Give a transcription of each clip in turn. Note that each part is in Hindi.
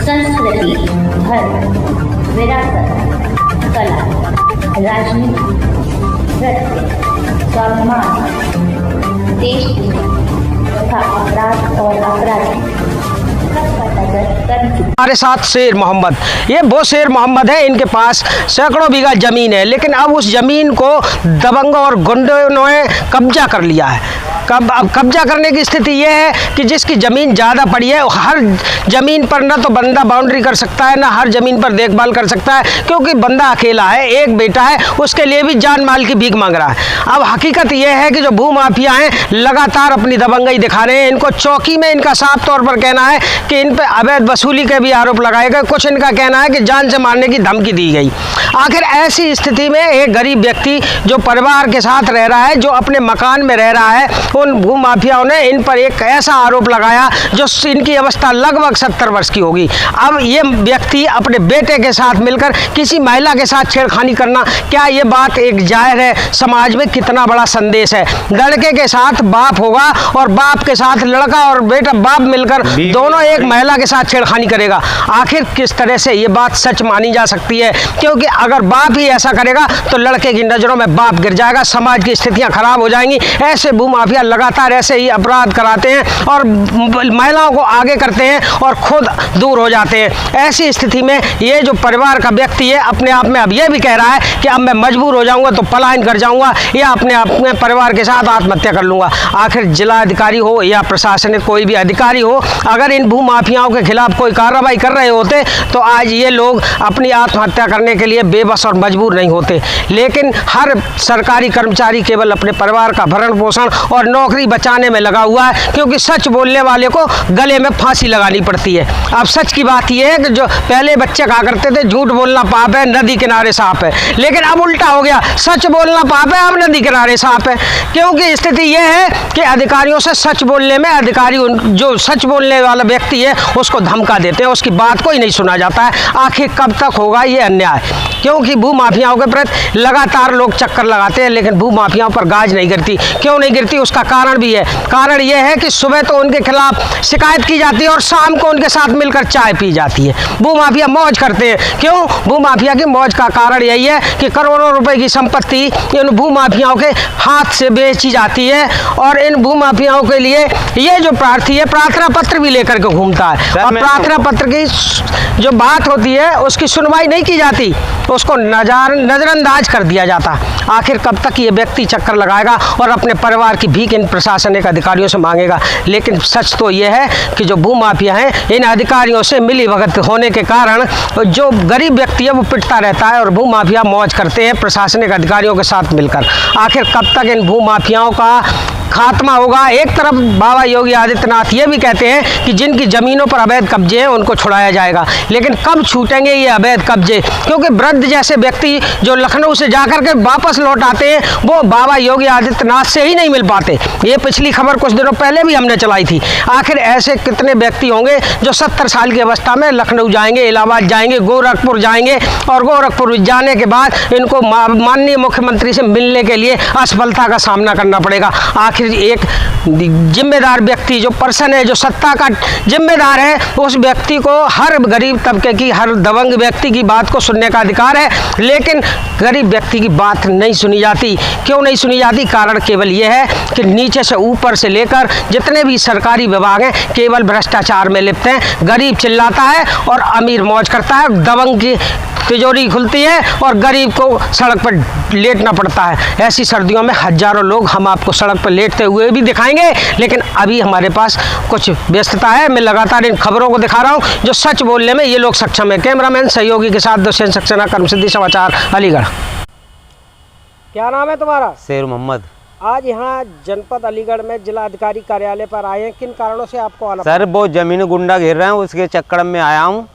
संस्कृति, धर्म, विरासत, कला, राजनीति, नृत्य, स्वाभिमान, देश तथा अपराध और अपराधी हमारे साथ शेर मोहम्मद, ये वो शेर मोहम्मद है, इनके पास सैकड़ों बीघा ज़मीन है, लेकिन अब उस ज़मीन को दबंगों और गुंडों ने कब्जा कर लिया है। अब कब्जा करने की स्थिति ये है कि जिसकी ज़मीन ज़्यादा पड़ी है, हर ज़मीन पर ना तो बंदा बाउंड्री कर सकता है, ना हर ज़मीन पर देखभाल कर सकता है, क्योंकि बंदा अकेला है, एक बेटा है, उसके लिए भी जान माल की भीख मांग रहा है। अब हकीकत ये है कि जो भू माफिया हैं लगातार अपनी दबंगई दिखा रहे हैं। इनको चौकी में इनका साफ तौर पर कहना है कि इन पर अवैध वसूली के भी आरोप लगाए गए, कुछ इनका कहना है कि जान से मारने की धमकी दी गई। आखिर ऐसी स्थिति में एक गरीब व्यक्ति जो परिवार के साथ रह रहा है, जो अपने मकान में रह रहा है, उन भू माफियाओं ने इन पर एक ऐसा आरोप लगाया जो इनकी अवस्था लगभग 70 वर्ष की होगी। अब ये व्यक्ति अपने बेटे के साथ मिलकर किसी महिला के साथ छेड़खानी करना, क्या ये बात एक जाहिर है? समाज में कितना बड़ा संदेश है? लड़के के साथ बाप होगा और बाप के साथ लड़का और बेटा बाप मिलकर दोनों एक महिला के साथ छेड़खानी करेगा। आखिर किस तरह से ये बात सच मानी जा सकती है? क्योंकि अगर बाप ही ऐसा करेगा तो लड़के की नज़रों में बाप गिर जाएगा, समाज की स्थितियां खराब हो जाएंगी। ऐसे भूमाफिया लगातार ऐसे ही अपराध कराते हैं और महिलाओं को आगे करते हैं और खुद दूर हो जाते हैं। ऐसी स्थिति में ये जो परिवार का व्यक्ति है अपने आप में अब ये भी कह रहा है कि अब मैं मजबूर हो जाऊंगा तो पलायन कर जाऊंगा या अपने परिवार के साथ आत्महत्या कर लूंगा। आखिर जिला अधिकारी हो या प्रशासनिक कोई भी अधिकारी हो, अगर इन भूमाफियाओं के खिलाफ कोई कार्रवाई कर रहे होते तो आज ये लोग अपनी आत्महत्या करने के लिए बेबस और मजबूर नहीं होते। लेकिन हर सरकारी कर्मचारी केवल अपने परिवार का भरण पोषण और नौकरी बचाने में लगा हुआ है, क्योंकि सच बोलने वाले को गले में फांसी लगानी पड़ती है। अब सच की बात यह है कि जो पहले बच्चे कहा करते थे झूठ बोलना पाप है, नदी किनारे सांप है, लेकिन अब उल्टा हो गया, सच बोलना पाप है, अब नदी किनारे सांप है। क्योंकि स्थिति यह है कि अधिकारियों से सच बोलने में, अधिकारी जो सच बोलने वाला व्यक्ति है उसको धमका देते हैं, उसकी बात को ही नहीं सुना जाता है। आखिर कब तक होगा ये अन्याय? क्योंकि भू माफियाओं के प्रति लगातार लोग चक्कर लगाते हैं, लेकिन भू माफियाओं पर गाज नहीं गिरती। क्यों नहीं गिरती? उसका कारण भी है। कारण यह है कि सुबह तो उनके खिलाफ शिकायत की जाती है और शाम को उनके साथ मिलकर चाय पी जाती है। भू माफिया मौज करते हैं। क्यों? भू माफिया की मौज का कारण यही है कि करोड़ों रुपए की संपत्ति इन भू माफियाओं के हाथ से बेची जाती है और इन भू माफियाओं के लिए ये जो प्रार्थी है प्रार्थना पत्र भी लेकर के घूमता है, और प्रार्थना पत्र की जो बात होती है उसकी सुनवाई नहीं की जाती, उसको नजरअंदाज कर दिया जाता। आखिर कब तक ये व्यक्ति चक्कर लगाएगा और अपने परिवार की भीख इन प्रशासनिक अधिकारियों से मांगेगा? लेकिन सच तो ये है कि जो भू माफिया हैं इन अधिकारियों से मिली भगत होने के कारण जो गरीब व्यक्ति है वो पिटता रहता है और भू माफिया मौज करते हैं प्रशासनिक अधिकारियों के साथ मिलकर। आखिर कब तक इन भू माफियाओं का खात्मा होगा? एक तरफ बाबा योगी आदित्यनाथ ये भी कहते हैं कि जिनकी ज़मीनों पर अवैध कब्जे हैं उनको छुड़ाया जाएगा, लेकिन कब छूटेंगे ये अवैध कब्जे? क्योंकि वृद्ध जैसे व्यक्ति जो लखनऊ से जाकर के वापस लौट आते हैं वो बाबा योगी आदित्यनाथ से ही नहीं मिल पाते। ये पिछली खबर कुछ दिनों पहले भी हमने चलाई थी। आखिर ऐसे कितने व्यक्ति होंगे जो 70 साल की अवस्था में लखनऊ जाएंगे, इलाहाबाद जाएंगे, गोरखपुर जाएंगे और गोरखपुर जाने के बाद इनको माननीय मुख्यमंत्री से मिलने के लिए असफलता का सामना करना पड़ेगा। आखिर एक जिम्मेदार व्यक्ति जो पर्सन है, जो सत्ता का जिम्मेदार है, उस व्यक्ति को हर गरीब तबके की, हर दबंग व्यक्ति की बात को सुनने का अधिकार है, लेकिन गरीब व्यक्ति की बात नहीं सुनी जाती। क्यों नहीं सुनी जाती? कारण केवल यह है कि नीचे से ऊपर से लेकर जितने भी सरकारी विभाग हैं केवल भ्रष्टाचार में लिप्त हैं। गरीब चिल्लाता है और अमीर मौज करता है, दबंग की तिजोरी खुलती है और गरीब को सड़क पर लेटना पड़ता है। ऐसी सर्दियों में हजारों लोग हम आपको सड़क पर लेटते हुए भी दिखाएंगे, लेकिन अभी हमारे पास कुछ व्यस्तता है। मैं लगातार इन खबरों को दिखा रहा हूँ जो सच बोलने में ये लोग सक्षम है। कैमरामैन सहयोगी के साथ दुष्यंत सक्सेना, कर्मसिद्धि समाचार, अलीगढ़। क्या नाम है तुम्हारा? शेर मोहम्मद। आज यहाँ जनपद अलीगढ़ में जिला अधिकारी कार्यालय पर आए हैं, किन कारणों से आपको आना? सर वो जमीन गुंडा घेर रहे हैं, उसके चक्कर में आया हूँ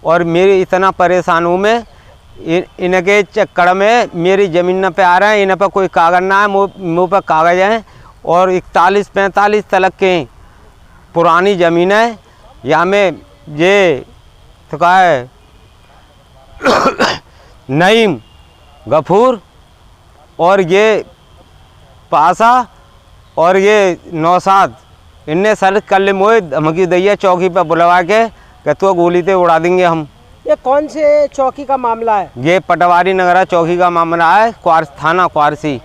और मेरी इतना परेशान हूँ मैं। इनके चक्कर में मेरी ज़मीन पे आ रहे हैं, इन पर कोई कागज़ ना है, मुँह पर कागज़ हैं और 41-45 तलक के पुरानी ज़मीन है। यहाँ में ये तो क्या है नईम गफूर और ये पासा और ये नौसाद, इनने सर कल मोए धमकी दी है चौकी पर बुलवा के कि तो गोली से उड़ा देंगे हम। ये कौन से चौकी का मामला है? ये पटवारी नगरा चौकी का मामला है, थाना क्वारसी।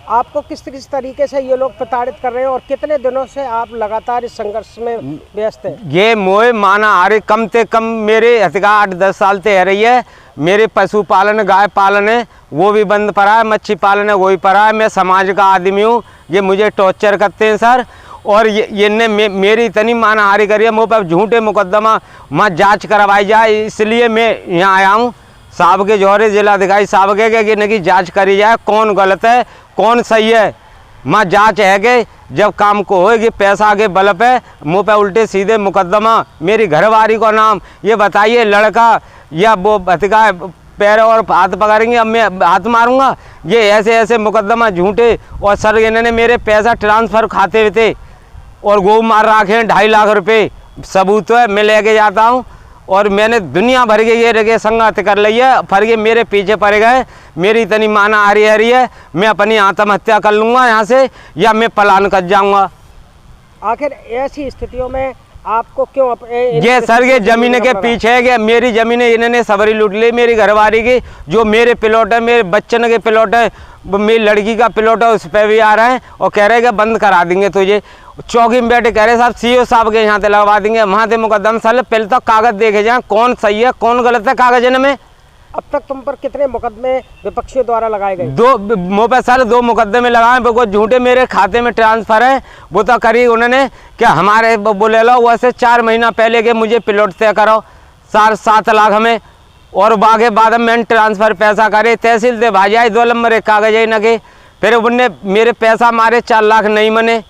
आपको किस तरीके से ये लोग प्रताड़ित कर रहे हैं और कितने दिनों से आप लगातार इस संघर्ष में व्यस्त हैं? ये मोए माना अरे कम से कम मेरे हथिका 8-10 साल से है रही है। मेरे पशुपालन गाय पालन है वो भी बंद पड़ा है, मच्छी पालन है वो भी पड़ा है। मैं समाज का आदमी हूँ, ये मुझे टॉर्चर करते हैं सर। और ये मेरी इतनी मानहानि करी है, मुँह पर झूठे मुकदमा मत जांच करवाई जाए, इसलिए मैं यहाँ आया हूँ। साहब के जौहरे जिलाधिकारी साहब के कि इनकी जांच करी जाए, कौन गलत है कौन सही है। माँ जांच है कि जब काम को होगी पैसा के बल पे मुँह पे उल्टे सीधे मुकदमा, मेरी घरवाली को नाम ये बताइए, लड़का या वो भतिका पैर और हाथ पकड़ेंगे, अब मैं हाथ मारूंगा? ये ऐसे ऐसे मुकदमा झूठे। और सर इन्होंने मेरे पैसा ट्रांसफ़र खाते हुए थे और गो मार रखे हैं 2.5 लाख रुपए, सबूत है, मैं लेके जाता हूँ। और मैंने दुनिया भर के ये रगे संगत कर ली है, फिर ये मेरे पीछे पड़ गए। मेरी इतनी माना आ रही है, मैं अपनी आत्महत्या कर लूँगा यहाँ से या मैं पलायन कर जाऊँगा। आखिर ऐसी स्थितियों में आपको क्यों ये सर ये ज़मीन के पीछे है कि मेरी ज़मीनें इन्होंने सबरी लूट ली, मेरी घरवाली की। जो मेरे प्लॉट है, मेरे बच्चन के प्लॉट है, मेरी लड़की का प्लॉट है, उस पर भी आ रहे हैं और कह रहे हैं कि बंद करा देंगे तुझे। चौकी में बैठे कह रहे साहब सीओ साहब के यहाँ से लगवा देंगे, वहाँ से मुकदमा। सर पहले तो कागज़ देखे जाए कौन सही है कौन गलत है कागज में। अब तक तुम पर कितने मुकदमे विपक्षियों द्वारा लगाए गए? 2 मुँह पे सर 2 मुकदमे लगाए, वो झूठे मेरे खाते में ट्रांसफ़र है। वो तो करी उन्होंने कि हमारे बोले लो वैसे 4 महीना पहले के मुझे प्लॉट तय करो 7 लाख में, और बागे बाद में मैंने ट्रांसफ़र पैसा करे तहसील से भाई आई 2 नंबर एक कागज ही न के। फिर उनने मेरे पैसा मारे 4 लाख नहीं मने,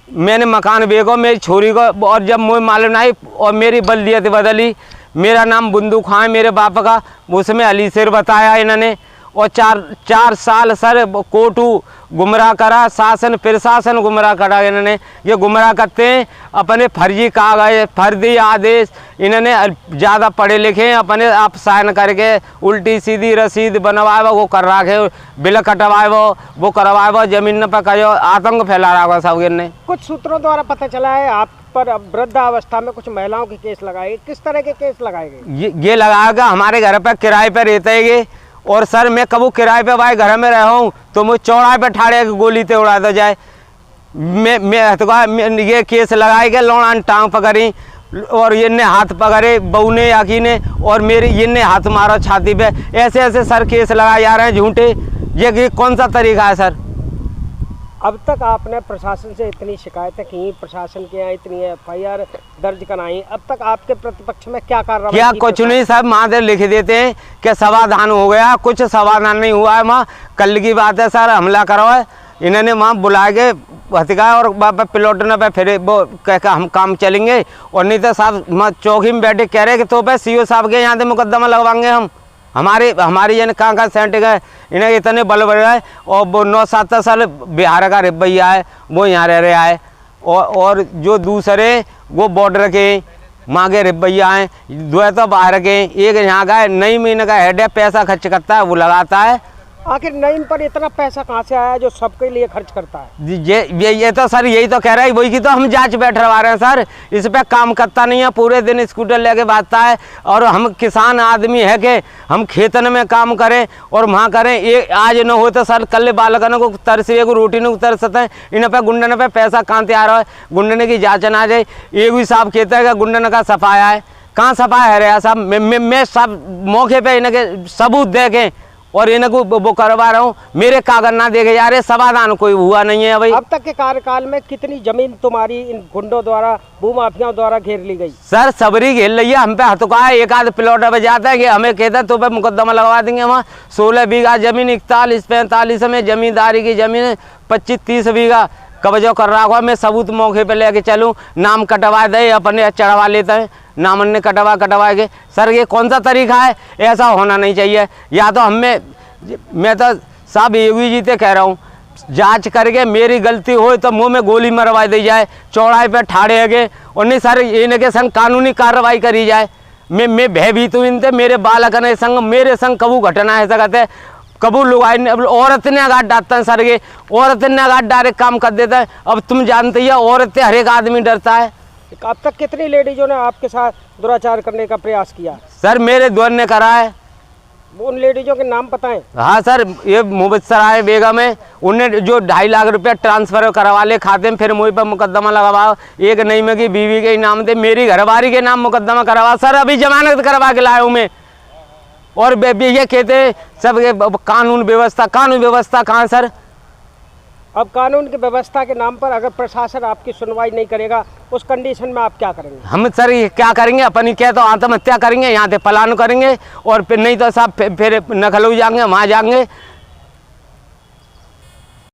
मैंने मकान बेचो मेरी छोरी को। और जब मुझे मालूम नहीं और मेरी बल्दियत बदली, मेरा नाम बुंदू खां है मेरे बाप का, उसमें अली शेर बताया इन्होंने। और 4 साल सर कोर्टू गुमराह करा, शासन प्रशासन गुमराह करा इन्होंने। ये गुमराह करते हैं अपने फर्जी कागज फर्जी आदेश, इन्होंने ज़्यादा पढ़े लिखे हैं, अपने आप साइन करके उल्टी सीधी रसीद बनवाए वो कर रखे, बिल कटवाए वो करवाए वो, ज़मीन पर कहो आतंक फैला रहा सब इनने। कुछ सूत्रों द्वारा पता चला है आप पर वृद्धावस्था में कुछ महिलाओं के केस लगाए, किस तरह के केस लगाए गए? ये लगाएगा हमारे घर पर किराए पर रहते हैं। और सर मैं कबू किराए पे भाई घर में रहा हूँ तो मुझे चौड़ाई पे ठाड़े गोली ते उड़ा दो जाए। मैं ये केस लगाए गए, लौड़ा टांग पकड़ी और ये ने हाथ पकड़े बहू ने आखी ने, और मेरे ये ने हाथ मारा छाती पे। ऐसे ऐसे सर केस लगाए जा रहे हैं झूठे। ये कौन सा तरीका है सर? अब तक आपने प्रशासन से इतनी शिकायतें की, प्रशासन के यहाँ इतनी FIR दर्ज कराई, अब तक आपके प्रतिपक्ष में क्या कार्रवाई? क्या कुछ नहीं साहब, माँ लिख देते हैं कि समाधान हो गया, कुछ समाधान नहीं हुआ है। माँ कल की बात है सर, हमला करो है इन्होंने वहाँ बुला के हथिका और प्लॉट न पे फिर वो कह हम काम चलेंगे। और नहीं तो साहब माँ चौकी में बैठे कह रहे कि तो पे CO साहब के यहाँ से मुकदमा लगवाएंगे हम। हमारी जन कहाँ सेंट गए, इन्हें इतने बल बढ़ रहा है। और वो 9-7 साल बिहार का भैया है वो यहाँ रह रहा है। और जो दूसरे वो बॉर्डर के माँ के भैया हैं, 2 तो बाहर के, एक यहाँ का है, नई महीने का हेड है, पैसा खर्च करता है वो लगाता है। आखिर नईम पर इतना पैसा कहाँ से आया जो सबके लिए खर्च करता है? ये तो सर यही तो कह रहा है, वही की तो हम जांच बैठवा रहे हैं सर। इस पे काम करता नहीं है, पूरे दिन स्कूटर लेके भागता है। और हम किसान आदमी है कि हम खेतन में काम करें और वहाँ करें, ये आज न हो तो सर कल बालकन को तरसे को रोटी न तरसते हैं। इन पे गुंडन पे पैसा कहाँ से आ रहा है, गुंडन की जाँच ना जाए। एक भी साहब कहता है कि गुंडन का सफाया है, कहाँ सफाया है रहा साहब? मैं सब मौके पर इनके सबूत देखें और इनको वो करवा रहा हूँ, मेरे कागज ना देखे जा रहे, समाधान कोई हुआ नहीं है भाई। अब तक के कार्यकाल में कितनी जमीन तुम्हारी इन गुंडों द्वारा भूमाफियाओं द्वारा घेर ली गई? सर सबरी घेर लिया, हम पे हथुका है, एक आध प्लॉट पे जाता है कि हमें कहता है तो पे मुकदमा लगवा देंगे। वहाँ 16 बीघा जमीन 41-45 में जमींदारी की जमीन 25-30 बीघा कब्जा कर रहा हुआ। मैं सबूत मौके पे लेके चलूँ, नाम कटवा दे अपने चढ़वा लेते हैं, नामन ने कटवा के। सर ये कौन सा तरीका है? ऐसा होना नहीं चाहिए। या तो मैं तो साहब योगी जी से कह रहा हूँ, जांच करके मेरी गलती हो तो मुंह में गोली मरवा दी जाए, चौड़ाई पे ठाड़े गए, और नहीं सर इनके संग कानूनी कार्रवाई करी जाए। मैं भयभीत हूँ इनसे, मेरे बालक ने संग मेरे संग कबू घटना है सकते कबू लोग औरत ने आघात डालता है सर, ये औरत ने आघात डायरेक्ट काम कर देता है। अब तुम जानते ही औरत से हर एक आदमी डरता है। अब तक कितनी लेडीजों ने आपके साथ दुराचार करने का प्रयास किया? सर मेरे दोस्त ने करा है। वो उन लेडीजों के नाम पता है? हाँ सर, ये मुबसराय बेगम है, उनने जो 2.5 लाख रुपया ट्रांसफ़र करवा ले खाते में, फिर मुझ पर मुकदमा लगवा। एक नई में की बीवी के नाम थे, मेरी घरवारी के नाम मुकदमा करवा। सर अभी जमानत करवा के लाया हूँ मैं। और ये कहते सब कानून व्यवस्था कहाँ सर? अब कानून की व्यवस्था के नाम पर अगर प्रशासन आपकी सुनवाई नहीं करेगा, उस कंडीशन में आप क्या करेंगे? हम सर ये क्या करेंगे, अपनी क्या तो आत्महत्या करेंगे, यहाँ से पलायन करेंगे, और फिर नहीं तो साहब फिर नखल हो जाएंगे, वहाँ जाएंगे